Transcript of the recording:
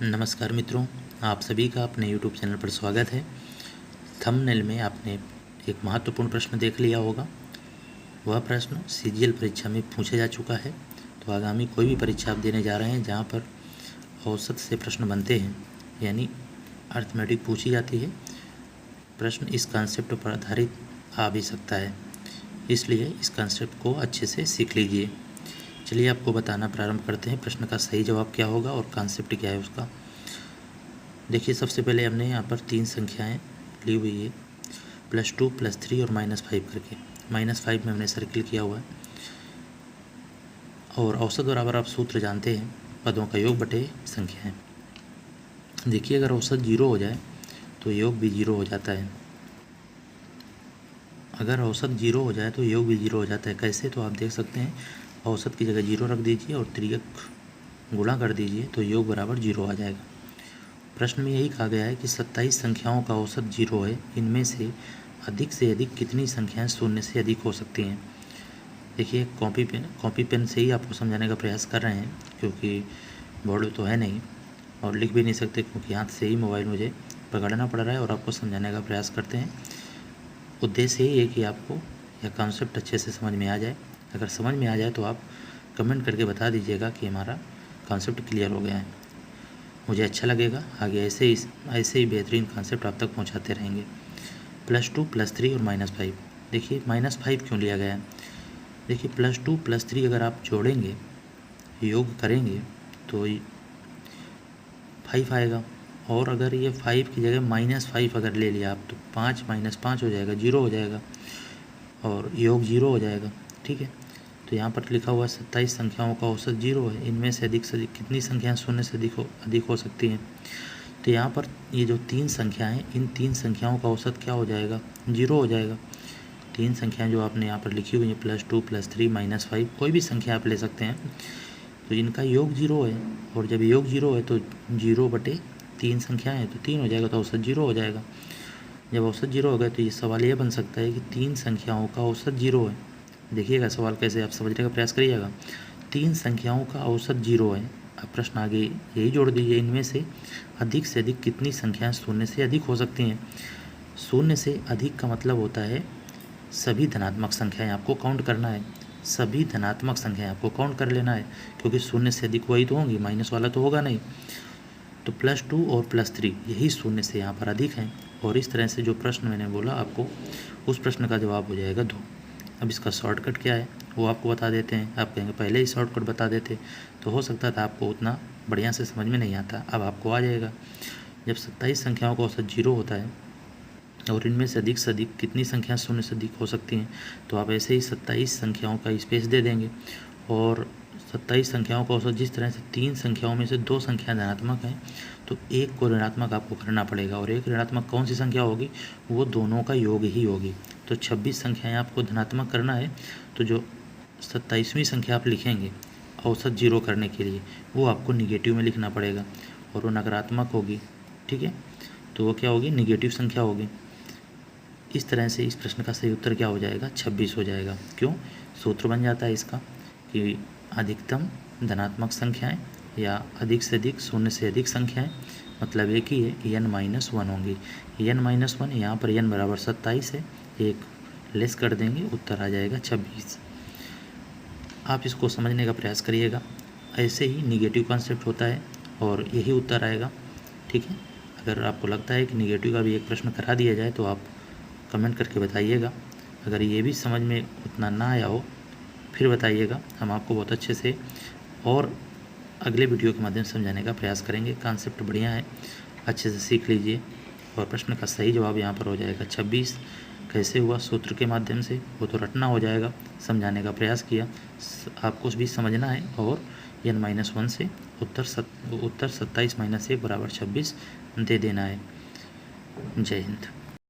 नमस्कार मित्रों, आप सभी का अपने YouTube चैनल पर स्वागत है। थंबनेल में आपने एक महत्वपूर्ण प्रश्न देख लिया होगा। वह प्रश्न CGL परीक्षा में पूछा जा चुका है। तो आगामी कोई भी परीक्षा आप देने जा रहे हैं जहां पर औसत से प्रश्न बनते हैं, यानी अर्थमेटिक पूछी जाती है, प्रश्न इस कॉन्सेप्ट पर आधारित आ भी सकता है। इसलिए इस कॉन्सेप्ट को अच्छे से सीख लीजिए। चलिए आपको बताना प्रारंभ करते हैं प्रश्न का सही जवाब क्या होगा और कॉन्सेप्ट क्या है उसका। देखिए, सबसे पहले हमने यहाँ पर 3 संख्याएं ली हुई है, +2, +3 और -5 करके। -5 में हमने सर्किल किया हुआ है। और औसत बराबर आप सूत्र जानते हैं, पदों का योग बटे संख्याएं। देखिए, अगर औसत 0 हो जाए तो योग भी 0 हो जाता है। अगर औसत 0 हो जाए तो योग भी 0 हो जाता है। कैसे? तो आप देख सकते हैं, औसत की जगह 0 रख दीजिए और तिर्यक गुणा कर दीजिए तो योग बराबर 0 आ जाएगा। प्रश्न में यही कहा गया है कि 27 संख्याओं का औसत 0 है। इनमें से अधिक कितनी संख्याएं शून्य से अधिक हो सकती हैं। देखिए, कॉपी पेन से ही आपको समझाने का प्रयास कर रहे हैं, क्योंकि बोर्ड तो है नहीं और लिख भी नहीं सकते, क्योंकि हाथ से ही मोबाइल मुझे पकड़ना पड़ रहा है और आपको समझाने का प्रयास करते हैं। उद्देश्य यही है कि आपको यह कॉन्सेप्ट अच्छे से समझ में आ जाए। अगर समझ में आ जाए तो आप कमेंट करके बता दीजिएगा कि हमारा कॉन्सेप्ट क्लियर हो गया है। मुझे अच्छा लगेगा। आगे ऐसे ही बेहतरीन कॉन्सेप्ट आप तक पहुंचाते रहेंगे। +2, +3 और -5। देखिए, -5 क्यों लिया गया है। देखिए, +2, +3 अगर आप जोड़ेंगे, योग करेंगे तो 5 आएगा। और अगर ये 5 की जगह -5 अगर ले लिया आप तो 5 - 5 हो जाएगा, 0 हो जाएगा और योग 0 हो जाएगा। ठीक है, तो यहाँ पर लिखा हुआ 27 संख्याओं का औसत 0 है। इनमें से अधिक कितनी संख्याएं शून्य से अधिक हो सकती हैं। तो यहाँ पर ये जो 3 संख्याएं हैं, इन 3 संख्याओं का औसत क्या हो जाएगा? 0 हो जाएगा। 3 संख्याएं जो आपने यहाँ पर लिखी हुई हैं, +2, +3, -5, कोई भी संख्या आप ले सकते हैं, तो इनका योग 0 है। और जब योग 0 है तो 0 बटे 3 संख्याएँ हैं तो 3 हो जाएगा, तो औसत 0 हो जाएगा। जब औसत 0 हो गया तो ये सवाल ये बन सकता है कि 3 संख्याओं का औसत 0 है। देखिएगा सवाल कैसे, आप समझने का प्रयास करिएगा। 3 संख्याओं का औसत 0 है। अब प्रश्न आगे यही जोड़ दीजिए, इनमें से अधिक कितनी संख्याएं शून्य से अधिक हो सकती हैं। शून्य से अधिक का मतलब होता है सभी धनात्मक संख्याएं आपको काउंट करना है। सभी धनात्मक संख्याएं आपको काउंट कर लेना है, क्योंकि शून्य से अधिक वही तो होंगी, माइनस वाला तो होगा नहीं। तो +2 और +3 यही शून्य से यहाँ पर अधिक हैं। और इस तरह से जो प्रश्न मैंने बोला आपको, उस प्रश्न का जवाब हो जाएगा 2। अब इसका शॉर्टकट क्या है वो आपको बता देते हैं। आप कहेंगे पहले ही शॉर्टकट बता देते तो हो सकता था आपको उतना बढ़िया से समझ में नहीं आता। अब आपको आ जाएगा। जब 27 संख्याओं का औसत 0 होता है और इनमें से अधिक कितनी संख्या शून्य से अधिक हो सकती हैं, तो आप ऐसे ही 27 संख्याओं का स्पेस दे देंगे। और 27 संख्याओं का औसत, जिस तरह से 3 संख्याओं में से 2 संख्याएं धनात्मक हैं तो एक को ऋणात्मक आपको करना पड़ेगा। और एक ऋणात्मक कौन सी संख्या होगी? वो दोनों का योग ही होगी। तो 26 संख्याएं आपको धनात्मक करना है, तो जो 27वीं संख्या आप लिखेंगे औसत 0 करने के लिए, वो आपको निगेटिव में लिखना पड़ेगा और वो नकारात्मक होगी। ठीक है, तो वो क्या होगी? निगेटिव संख्या होगी। इस तरह से इस प्रश्न का सही उत्तर क्या हो जाएगा? 26 हो जाएगा। क्यों? सूत्र बन जाता है इसका कि अधिकतम धनात्मक संख्याएं या अधिक से अधिक शून्य से अधिक संख्याएं, मतलब एक ही है, n-1 होंगी। n-1, यहाँ पर n बराबर 27 है, एक लेस कर देंगे, उत्तर आ जाएगा 26। आप इसको समझने का प्रयास करिएगा। ऐसे ही निगेटिव कॉन्सेप्ट होता है और यही उत्तर आएगा। ठीक है, अगर आपको लगता है कि निगेटिव का भी एक प्रश्न करा दिया जाए तो आप कमेंट करके बताइएगा। अगर ये भी समझ में उतना ना आया हो फिर बताइएगा, हम आपको बहुत अच्छे से और अगले वीडियो के माध्यम से समझाने का प्रयास करेंगे। कॉन्सेप्ट बढ़िया है, अच्छे से सीख लीजिए। और प्रश्न का सही जवाब यहाँ पर हो जाएगा 26। कैसे हुआ? सूत्र के माध्यम से, वो तो रटना हो जाएगा। समझाने का प्रयास किया, आपको भी समझना है। और n-1 से उत्तर 27 - 1 = 26 दे देना है। जय हिंद।